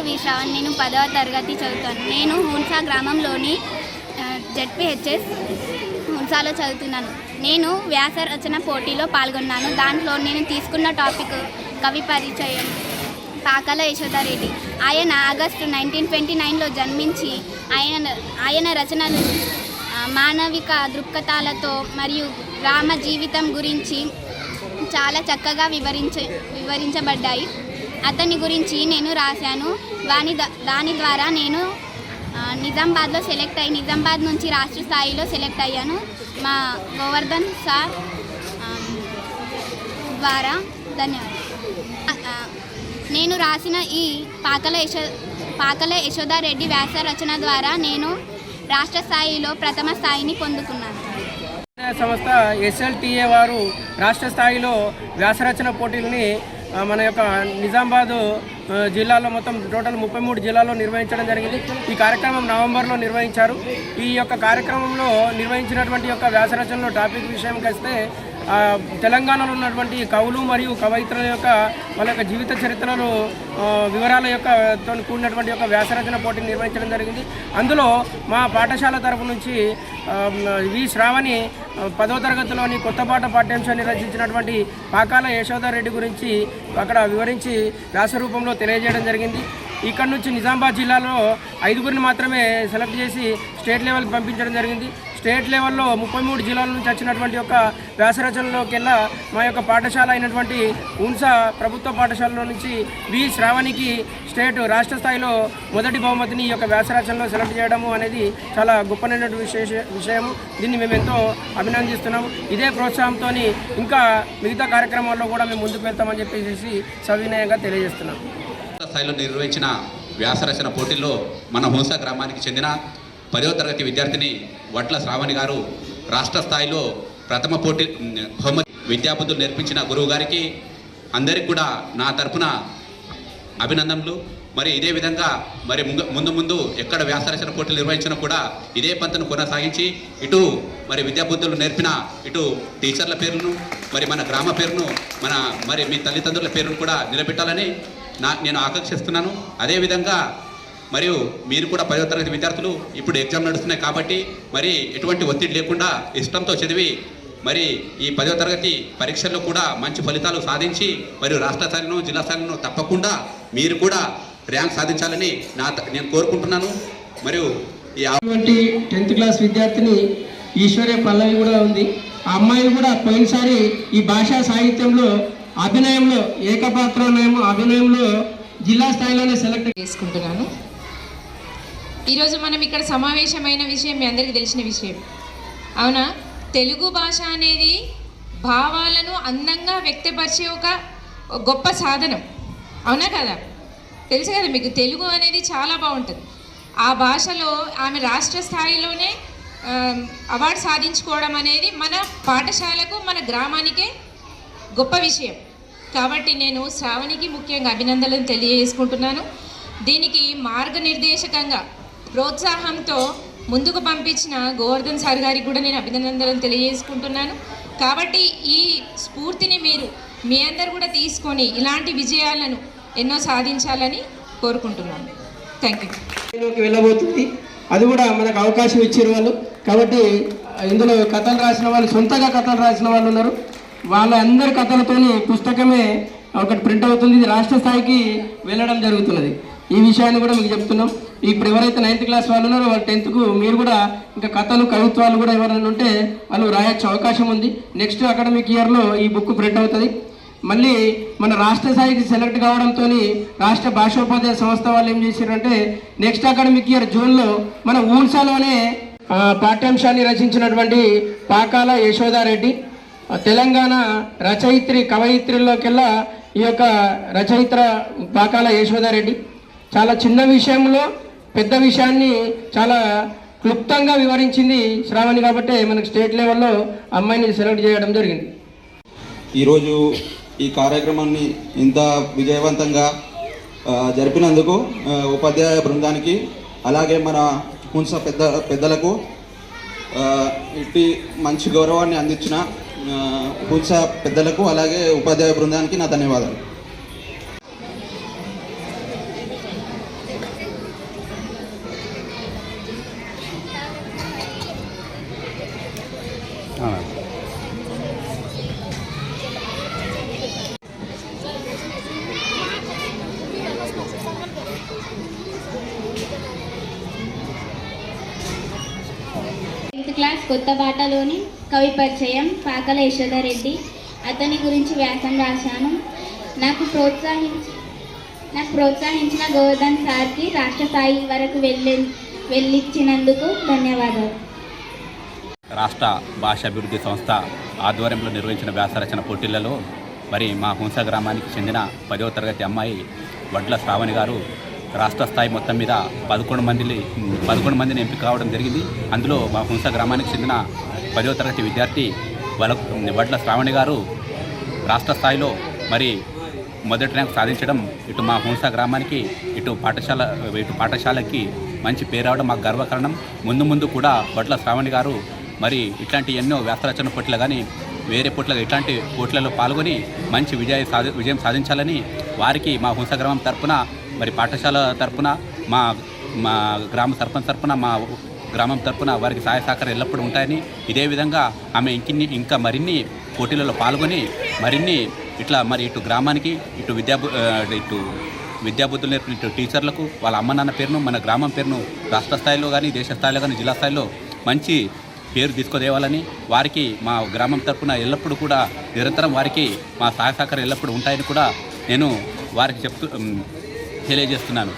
వి శ్రావణ్. నేను 10వ తరగతి చదువుతాను. నేను హున్సా గ్రామంలోని జెడ్పీహెచ్ఎస్ హున్సాలో చదువుతున్నాను. నేను వ్యాస రచన పోటీలో పాల్గొన్నాను. దాంట్లో నేను తీసుకున్న టాపిక్ కవి పరిచయం పాకాల యశోదారెడ్డి. ఆయన ఆగస్టు 1929లో జన్మించి ఆయన రచనలు మానవిక దృక్పథాలతో మరియు గ్రామ జీవితం గురించి చాలా చక్కగా వివరించబడ్డాయి. అతని గురించి నేను రాశాను. దాని ద్వారా నేను నిజామాబాద్లో నిజామాబాద్ నుంచి రాష్ట్ర స్థాయిలో సెలెక్ట్ అయ్యాను. మా గోవర్ధన్ సార్ ద్వారా ధన్యవాదాలు. నేను రాసిన ఈ పాకాల యశోదారెడ్డి వ్యాస రచన ద్వారా నేను రాష్ట్ర స్థాయిలో ప్రథమ స్థాయిని పొందుకున్నాను. సంస్థ SLTA వారు రాష్ట్ర స్థాయిలో వ్యాసరచన పోటీలని మన యొక్క నిజామాబాద్ జిల్లాలో మొత్తం టోటల్ 33 జిల్లాల్లో నిర్వహించడం జరిగింది. ఈ కార్యక్రమం నవంబర్లో నిర్వహించారు. ఈ యొక్క కార్యక్రమంలో నిర్వహించినటువంటి యొక్క వ్యాసరచనలో టాపిక్ విషయంకి వస్తే తెలంగాణలో ఉన్నటువంటి కవులు మరియు కవయిత్రుల యొక్క వాళ్ళ యొక్క జీవిత చరిత్రలు వివరాల యొక్క కూడినటువంటి యొక్క వ్యాసరచన పోటీని నిర్వహించడం జరిగింది. అందులో మా పాఠశాల తరపు నుంచి వి శ్రావణి 10వ తరగతిలోని కొత్త పాఠ్యాంశాన్ని రచించినటువంటి పాకాల యశోదారెడ్డి గురించి అక్కడ వివరించి వ్యాసరూపంలో తెలియజేయడం జరిగింది. ఇక్కడ నుంచి నిజామాబాద్ జిల్లాలో 5గురిని మాత్రమే సెలెక్ట్ చేసి స్టేట్ లెవెల్కి పంపించడం జరిగింది. స్టేట్ లెవెల్లో 33 జిల్లాల నుంచి వచ్చినటువంటి యొక్క వ్యాసరచనలోకెల్లా మా యొక్క పాఠశాల అయినటువంటి హున్సా ప్రభుత్వ పాఠశాలలో నుంచి వి శ్రావణికి రాష్ట్ర స్థాయిలో మొదటి బహుమతిని ఈ యొక్క వ్యాసరచనలో సెలెక్ట్ చేయడము అనేది చాలా గొప్పనైనటువంటి విషయము. దీన్ని మేము ఎంతో అభినందిస్తున్నాము. ఇదే ప్రోత్సాహంతో ఇంకా మిగతా కార్యక్రమాల్లో కూడా మేము ముందుకు వెళ్తామని చెప్పేసి సవినయంగా తెలియజేస్తున్నాం. స్థాయిలో నిర్వహించిన వ్యాసరచన పోటీల్లో మన హున్సా గ్రామానికి చెందిన 10వ తరగతి విద్యార్థిని వట్ల శ్రావణి గారు రాష్ట్ర స్థాయిలో ప్రథమ పోటీ బహుమతి విద్యాబుద్ధులు నేర్పించిన గురువు గారికి అందరికీ కూడా నా తరపున అభినందనలు. మరి ఇదే విధంగా మరి ముందు ఎక్కడ వ్యాసరచన పోటీలు నిర్వహించినా కూడా ఇదే పంతను కొనసాగించి ఇటు మరి విద్యాబుద్ధులు నేర్పిన ఇటు టీచర్ల పేరును మరి మన గ్రామ పేరును మరి మీ తల్లిదండ్రుల పేరును కూడా నిలబెట్టాలని నేను ఆకాంక్షిస్తున్నాను. అదేవిధంగా మరియు మీరు కూడా 10వ తరగతి విద్యార్థులు ఇప్పుడు ఎగ్జామ్ నడుస్తున్నాయి కాబట్టి మరి ఎటువంటి ఒత్తిడి లేకుండా ఇష్టంతో చదివి మరి ఈ 10వ తరగతి పరీక్షల్లో కూడా మంచి ఫలితాలు సాధించి మరియు రాష్ట్ర స్థాయిలో జిల్లా స్థాయిలో తప్పకుండా మీరు కూడా ర్యాంక్ సాధించాలని నేను కోరుకుంటున్నాను. మరియు ఈ 10th క్లాస్ విద్యార్థిని ఈశ్వర్య పల్లవి కూడా ఉంది. ఆ అమ్మాయి కూడా పోయినసారి ఈ భాషా సాహిత్యంలో అభినయంలో ఏకపాత్రాభినయం అభినయంలో జిల్లా స్థాయిలోనే సెలెక్ట్ చేసుకుంటున్నాను. ఈరోజు మనం ఇక్కడ సమావేశమైన విషయం మీ అందరికీ తెలిసిన విషయం అవునా. తెలుగు భాష అనేది భావాలను అందంగా వ్యక్తపరిచే ఒక గొప్ప సాధనం అవునా కదా. తెలుసు కదా మీకు, తెలుగు అనేది చాలా బాగుంటుంది. ఆ భాషలో ఆమె రాష్ట్ర స్థాయిలోనే అవార్డు సాధించుకోవడం అనేది మన పాఠశాలకు మన గ్రామానికే గొప్ప విషయం. కాబట్టి నేను శ్రావణికి ముఖ్యంగా అభినందనలు తెలియజేసుకుంటున్నాను. దీనికి మార్గనిర్దేశకంగా ప్రోత్సాహంతో ముందుకు పంపించిన గోవర్ధన్ సార్ గారికి కూడా నేను అభినందనలు తెలియజేసుకుంటున్నాను. కాబట్టి ఈ స్ఫూర్తిని మీ అందరు కూడా తీసుకొని ఇలాంటి విజయాలను ఎన్నో సాధించాలని కోరుకుంటున్నాను. Thank you. వెళ్ళబోతుంది, అది కూడా మనకు అవకాశం ఇచ్చారు వాళ్ళు. కాబట్టి ఇందులో కథలు రాసిన వాళ్ళు, సొంతగా కథలు రాసిన వాళ్ళు ఉన్నారు. వాళ్ళందరి కథలతోని పుస్తకమే ఒకటి ప్రింట్ అవుతుంది. ఇది రాష్ట్ర స్థాయికి వెళ్ళడం జరుగుతున్నది. ఈ విషయాన్ని కూడా మీకు చెప్తున్నాం. ఇప్పుడు ఎవరైతే 9th క్లాస్ వాళ్ళు ఉన్నారో వాళ్ళు 10th మీరు కూడా ఇంకా కథలు కవిత్వాలు కూడా ఎవరైనా ఉంటే వాళ్ళు రాయొచ్చు, అవకాశం ఉంది. నెక్స్ట్ అకాడమిక్ ఇయర్లో ఈ బుక్ ప్రింట్ అవుతుంది. మళ్ళీ మన రాష్ట్ర స్థాయికి సెలెక్ట్ కావడంతో రాష్ట్ర భాషోపాధ్యాయ సంస్థ వాళ్ళు ఏం చేశారంటే నెక్స్ట్ అకాడమిక్ ఇయర్ జూన్లో మన హున్సాలోనే పాఠ్యాంశాన్ని రచించినటువంటి పాకాల యశోదారెడ్డి తెలంగాణ రచయిత్రి కవయిత్రుల్లోకెల్లా ఈ యొక్క రచయిత్ర పాకాల యశోదారెడ్డి చాలా చిన్న విషయంలో పెద్ద విషయాన్ని చాలా క్లుప్తంగా వివరించింది శ్రావణి. కాబట్టి మనకు స్టేట్ లెవెల్లో అమ్మాయిని సెలెక్ట్ చేయడం జరిగింది. ఈరోజు ఈ కార్యక్రమాన్ని ఇంత విజయవంతంగా జరిపినందుకు ఉపాధ్యాయ బృందానికి అలాగే మన హున్సా పెద్దలకు ఇట్టి మంచి గౌరవాన్ని అందించిన హున్సా పెద్దలకు అలాగే ఉపాధ్యాయ బృందానికి నా ధన్యవాదాలు. క్లాస్ కొత్తబాటలోని కవి పరిచయం పాకల యశోదారెడ్డి. అతని గురించి వ్యాసం రాశాను. నాకు ప్రోత్సహించిన గోవర్ధన్ సార్కి రాష్ట్ర స్థాయి వరకు వెళ్ళిచ్చినందుకు ధన్యవాదాలు. రాష్ట్ర భాషాభివృద్ధి సంస్థ ఆధ్వర్యంలో నిర్వహించిన వ్యాసరచన పోటీలలో మరి మా హుంస గ్రామానికి చెందిన 10వ తరగతి అమ్మాయి వడ్ల శ్రావణి గారు రాష్ట్ర స్థాయి మొత్తం మీద 11 మందిని ఎంపిక కావడం జరిగింది. అందులో మా హుంస గ్రామానికి చెందిన 10వ తరగతి విద్యార్థి వడ్ల శ్రావణి గారు రాష్ట్ర స్థాయిలో మరి మొదటి ర్యాంక్ సాధించడం ఇటు మా హుంస గ్రామానికి ఇటు పాఠశాలకి మంచి పేరు రావడం మాకు గర్వకారణం. ముందు కూడా వడ్ల శ్రావణి గారు మరి ఇట్లాంటి ఎన్నో వ్యాసరచన పోటీలు కానీ వేరే పోటీలు ఇట్లాంటి పోటీలలో పాల్గొని మంచి విజయం సాధించాలని వారికి మా హుంస గ్రామం తరపున మరి పాఠశాల తరపున మా గ్రామ సర్పంచ్ తరపున మా గ్రామం తరపున వారికి సహాయ సహకారం ఎల్లప్పుడూ ఉంటాయని, ఇదే విధంగా ఆమె ఇంకా మరిన్ని పోటీలలో పాల్గొని మరిన్ని ఇట్లా మరి ఇటు గ్రామానికి ఇటు విద్యాబుద్ధులు నేర్పిన ఇటు టీచర్లకు వాళ్ళ అమ్మ నాన్న పేరును మన గ్రామం పేరును రాష్ట్ర స్థాయిలో కానీ దేశ స్థాయిలో కానీ జిల్లా స్థాయిలో మంచి పేరు తీసుకుదేవాలని వారికి మా గ్రామం తరపున ఎల్లప్పుడూ కూడా నిరంతరం వారికి మా సహాయ సహకారం ఎల్లప్పుడూ ఉంటాయని కూడా నేను వారికి తెలియజేస్తున్నాను.